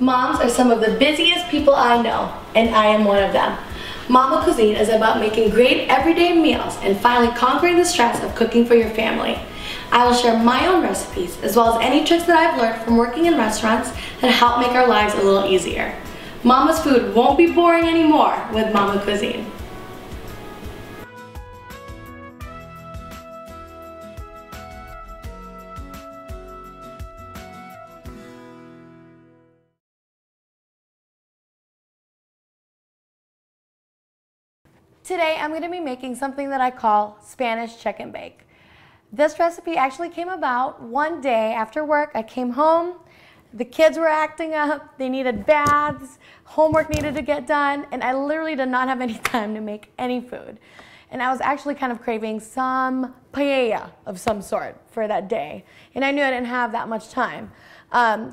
Moms are some of the busiest people I know, and I am one of them. Momma Cuisine is about making great everyday meals and finally conquering the stress of cooking for your family. I will share my own recipes as well as any tricks that I've learned from working in restaurants that help make our lives a little easier. Mama's food won't be boring anymore with Momma Cuisine. Today I'm going to be making something that I call Spanish chicken bake. This recipe actually came about one day after work. I came home, the kids were acting up, they needed baths, homework needed to get done, and I literally did not have any time to make any food. And I was actually kind of craving some paella of some sort for that day. And I knew I didn't have that much time.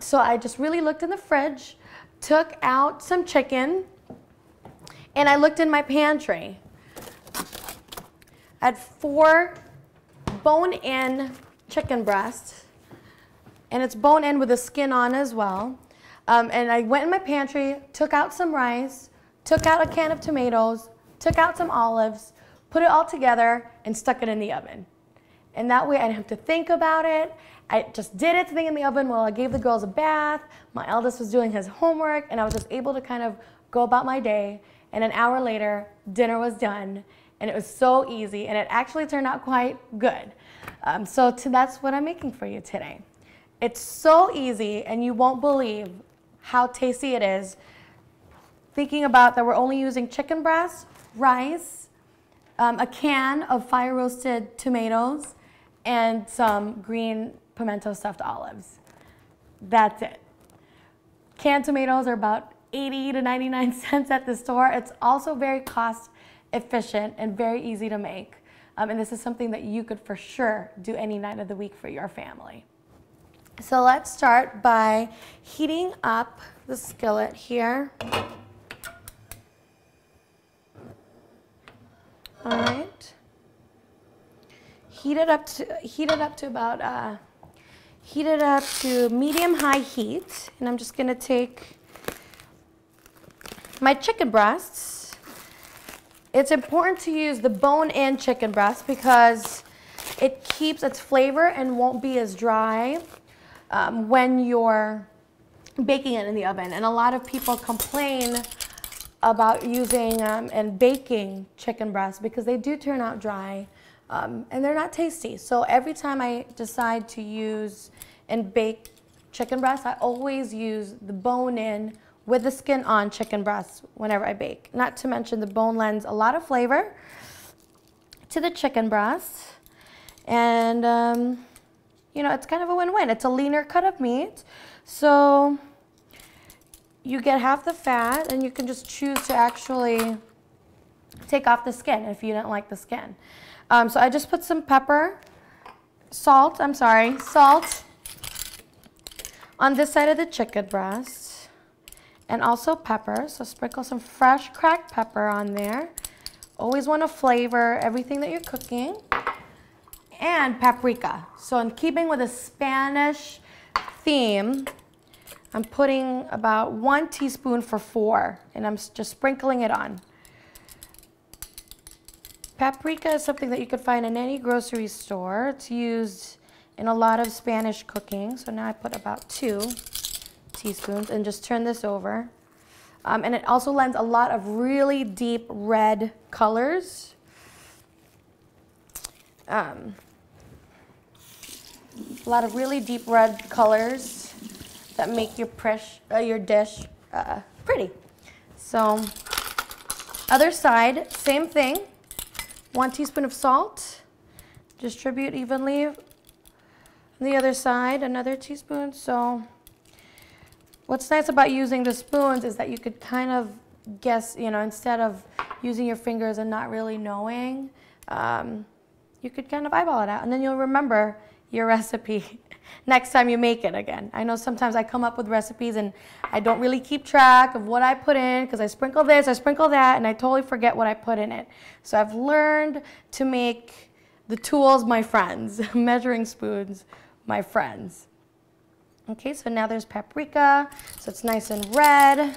So I just really looked in the fridge, took out some chicken, and I looked in my pantry. I had 4 bone-in chicken breasts, and it's bone-in with the skin on as well. And I went in my pantry, took out some rice, took out a can of tomatoes, took out some olives, put it all together, and stuck it in the oven. And that way I didn't have to think about it. I just did its thing in the oven while I gave the girls a bath. My eldest was doing his homework, and I was just able to kind of go about my day. And an hour later, dinner was done, and it was so easy, and it actually turned out quite good. That's what I'm making for you today. It's so easy, and you won't believe how tasty it is. Thinking about that we're only using chicken breast, rice, a can of fire-roasted tomatoes, and some green pimento stuffed olives. That's it. Canned tomatoes are about 80 to 99 cents at the store. It's also very cost efficient and very easy to make. And this is something that you could for sure do any night of the week for your family. So let's start by heating up the skillet here. All right. Heat it up to medium-high heat, and I'm just going to take my chicken breasts. It's important to use the bone-in chicken breast because it keeps its flavor and won't be as dry when you're baking it in the oven. And a lot of people complain about using and baking chicken breasts because they do turn out dry and they're not tasty. So every time I decide to use and bake chicken breasts, I always use the bone-in with the skin on chicken breasts whenever I bake. Not to mention the bone lends a lot of flavor to the chicken breast. And, you know, it's kind of a win-win. It's a leaner cut of meat. So you get half the fat, and you can just choose to actually take off the skin if you don't like the skin. So I just put some salt on this side of the chicken breast. And also pepper, so sprinkle some fresh cracked pepper on there. Always want to flavor everything that you're cooking. And paprika. So in keeping with a Spanish theme, I'm putting about 1 teaspoon for 4, and I'm just sprinkling it on. Paprika is something that you could find in any grocery store. It's used in a lot of Spanish cooking, so now I put about 2 teaspoons and just turn this over. And it also lends a lot of really deep red colors. A lot of really deep red colors that make your dish pretty. So other side, same thing. 1 teaspoon of salt. Distribute evenly. On the other side, another teaspoon. So what's nice about using the spoons is that you could kind of guess, you know, instead of using your fingers and not really knowing, you could kind of eyeball it out, and then you'll remember your recipe next time you make it again. I know sometimes I come up with recipes and I don't really keep track of what I put in because I sprinkle this, I sprinkle that, and I totally forget what I put in it. So I've learned to make the tools my friends, measuring spoons my friends. Okay, so now there's paprika, so it's nice and red.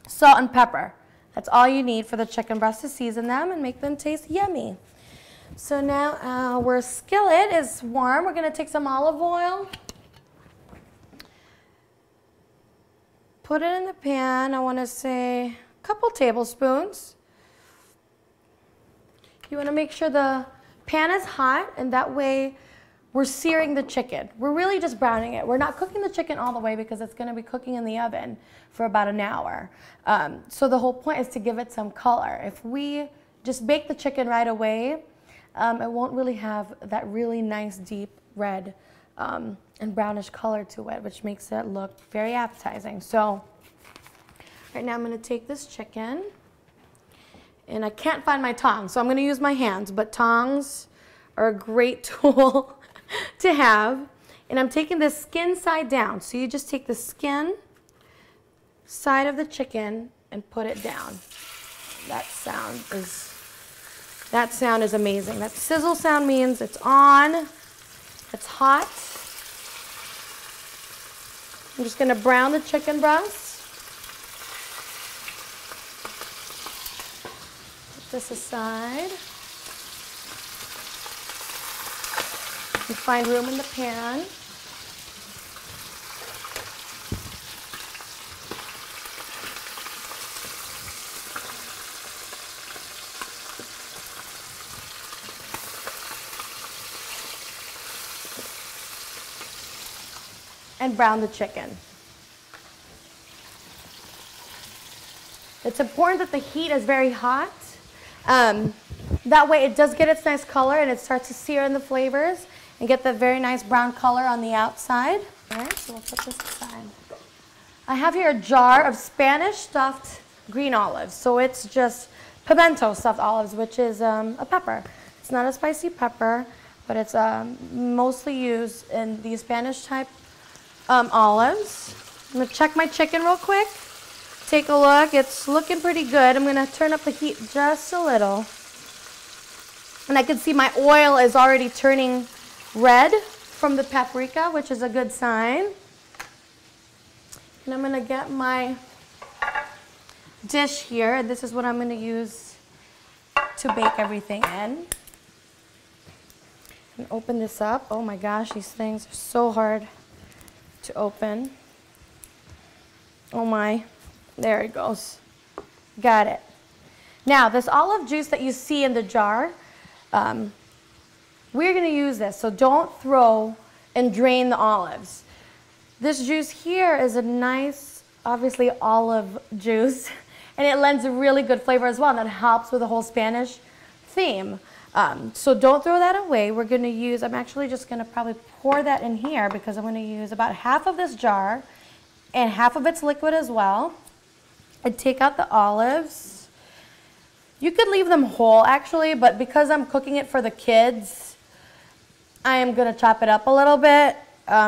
Salt and pepper. That's all you need for the chicken breast to season them and make them taste yummy. So now our skillet is warm. We're going to take some olive oil. Put it in the pan. I want to say a couple tablespoons. You want to make sure the pan is hot, and that way we're searing the chicken. We're really just browning it. We're not cooking the chicken all the way because it's going to be cooking in the oven for about an hour. So the whole point is to give it some color. If we just bake the chicken right away, it won't really have that really nice deep red and brownish color to it, which makes it look very appetizing. So right now I'm going to take this chicken, and I can't find my tongs, so I'm going to use my hands, but tongs are a great tool to have. And I'm taking the skin side down, so you just take the skin side of the chicken and put it down. That sound is amazing. That sizzle sound means it's on, it's hot. I'm just going to brown the chicken breast. Put this aside. You find room in the pan. And brown the chicken. It's important that the heat is very hot. That way it does get its nice color and it starts to sear in the flavors and get the very nice brown color on the outside. All right, so we'll put this aside. I have here a jar of Spanish stuffed green olives. So it's just pimento stuffed olives, which is a pepper. It's not a spicy pepper, but it's mostly used in the Spanish type olives. I'm going to check my chicken real quick. Take a look. It's looking pretty good. I'm going to turn up the heat just a little. And I can see my oil is already turning red from the paprika, which is a good sign. And I'm going to get my dish here. And this is what I'm going to use to bake everything in. And open this up. Oh my gosh, these things are so hard to open. Oh my, there it goes. Got it. Now, this olive juice that you see in the jar, we're going to use this, so don't throw and drain the olives. This juice here is a nice, obviously, olive juice, and it lends a really good flavor as well, and that helps with the whole Spanish theme. So don't throw that away. We're going to use, I'm actually just going to probably pour that in here because I'm going to use about half of this jar and half of its liquid as well. And take out the olives. You could leave them whole actually, but because I'm cooking it for the kids, I am going to chop it up a little bit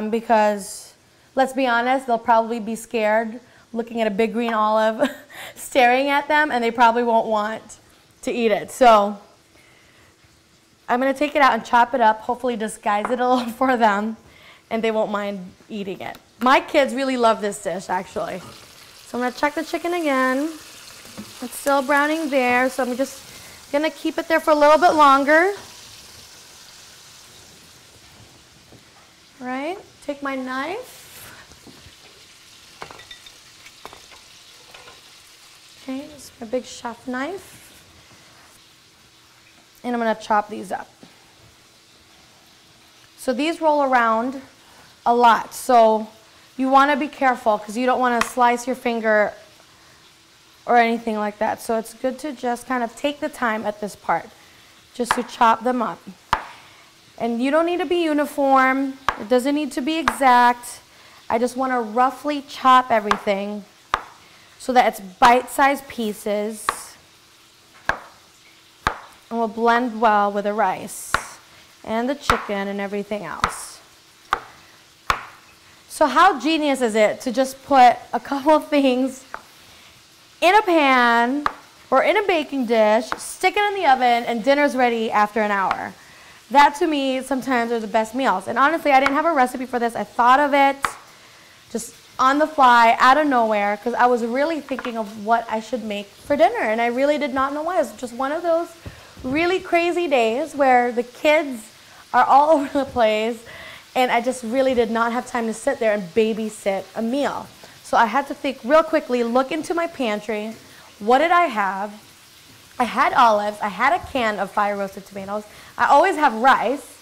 because, let's be honest, they'll probably be scared looking at a big green olive staring at them, and they probably won't want to eat it. So I'm going to take it out and chop it up, hopefully disguise it a little for them, and they won't mind eating it. My kids really love this dish, actually. So I'm going to check the chicken again. It's still browning there, so I'm just going to keep it there for a little bit longer. All right, take my knife. Okay, this is my big chef knife. And I'm going to chop these up. So these roll around a lot, so you want to be careful because you don't want to slice your finger or anything like that. So it's good to just kind of take the time at this part just to chop them up. And you don't need to be uniform. It doesn't need to be exact. I just want to roughly chop everything so that it's bite-sized pieces and will blend well with the rice and the chicken and everything else. So how genius is it to just put a couple of things in a pan or in a baking dish, stick it in the oven, and dinner's ready after an hour? That to me sometimes are the best meals. And honestly, I didn't have a recipe for this. I thought of it just on the fly, out of nowhere, because I was really thinking of what I should make for dinner, and I really did not know why. It was just one of those really crazy days where the kids are all over the place, and I just really did not have time to sit there and babysit a meal. So I had to think real quickly, look into my pantry. What did I have? I had olives. I had a can of fire roasted tomatoes. I always have rice.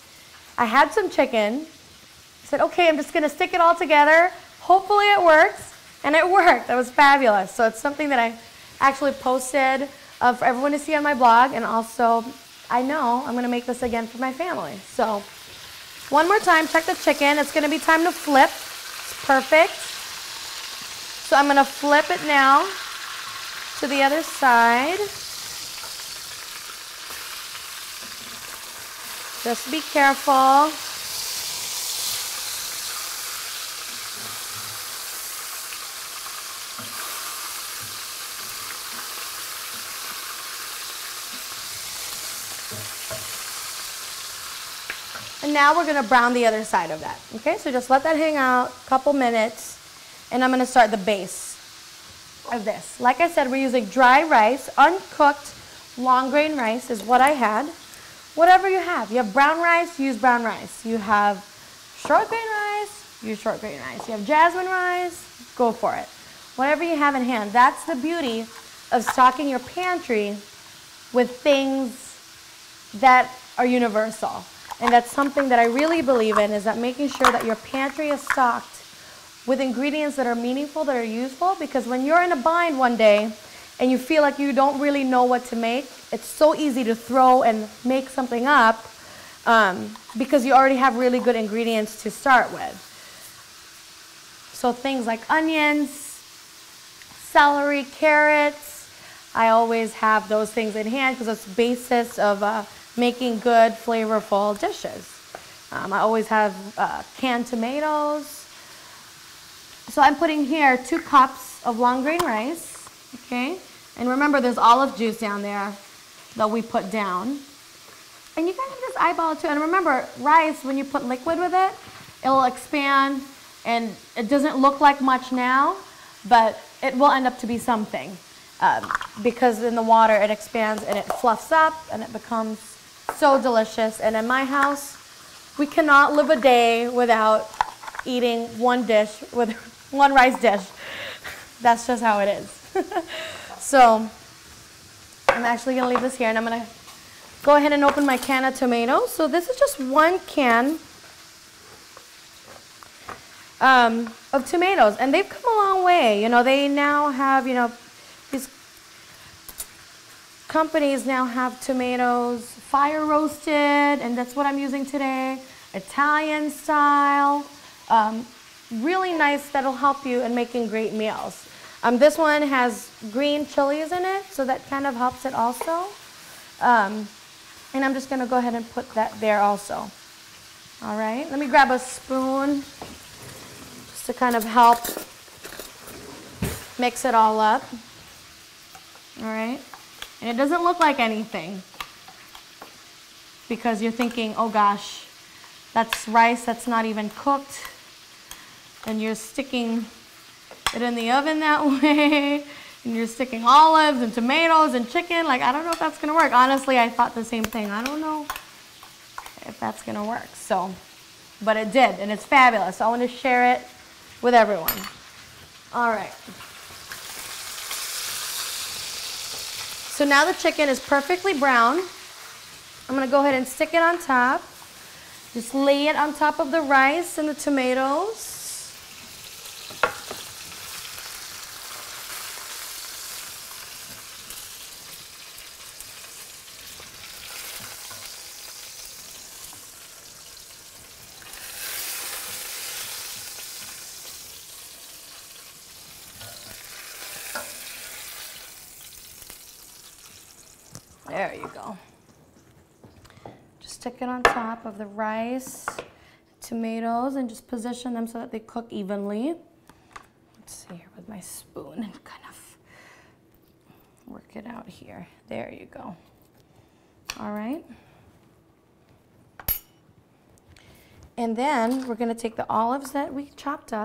I had some chicken. I said, okay, I'm just going to stick it all together. Hopefully it works. And it worked. That was fabulous. So it's something that I actually posted for everyone to see on my blog. And also, I know I'm going to make this again for my family. So one more time, check the chicken. It's going to be time to flip. It's perfect. So I'm going to flip it now to the other side. Just be careful. And now we're going to brown the other side of that. Okay, so just let that hang out a couple minutes, and I'm going to start the base of this. Like I said, we're using dry rice. Uncooked long grain rice is what I had. Whatever you have. You have brown rice, use brown rice. You have short grain rice, use short grain rice. You have jasmine rice, go for it. Whatever you have in hand. That's the beauty of stocking your pantry with things that are universal. And that's something that I really believe in, is that making sure that your pantry is stocked with ingredients that are meaningful, that are useful, because when you're in a bind one day and you feel like you don't really know what to make, it's so easy to throw and make something up because you already have really good ingredients to start with. So things like onions, celery, carrots, I always have those things in hand because it's the basis of making good, flavorful dishes. I always have canned tomatoes. So I'm putting here 2 cups of long grain rice, okay? And remember, there's olive juice down there that we put down. And you kind of just eyeball it too. And remember, rice, when you put liquid with it, it'll expand, and it doesn't look like much now, but it will end up to be something. Because in the water, it expands and it fluffs up and it becomes so delicious. And in my house, we cannot live a day without eating one dish with one rice dish. That's just how it is. So I'm actually going to leave this here, and I'm going to go ahead and open my can of tomatoes. So this is just 1 can of tomatoes, and they've come a long way. You know, they now have, you know, these companies now have tomatoes fire roasted, and that's what I'm using today. Italian style, really nice. That'll help you in making great meals. This one has green chilies in it, so that kind of helps it also. And I'm just going to go ahead and put that there also. All right, let me grab a spoon just to kind of help mix it all up. All right, and it doesn't look like anything because you're thinking, oh gosh, that's rice that's not even cooked, and you're sticking it in the oven that way, and you're sticking olives and tomatoes and chicken. Like, I don't know if that's gonna work. Honestly, I thought the same thing. I don't know if that's gonna work. So, but it did, and it's fabulous. So I want to share it with everyone. All right. So now the chicken is perfectly brown. I'm gonna go ahead and stick it on top. Just lay it on top of the rice and the tomatoes. There you go. Just stick it on top of the rice, tomatoes, and just position them so that they cook evenly. Let's see here with my spoon and kind of work it out here. There you go. All right. And then we're going to take the olives that we chopped up.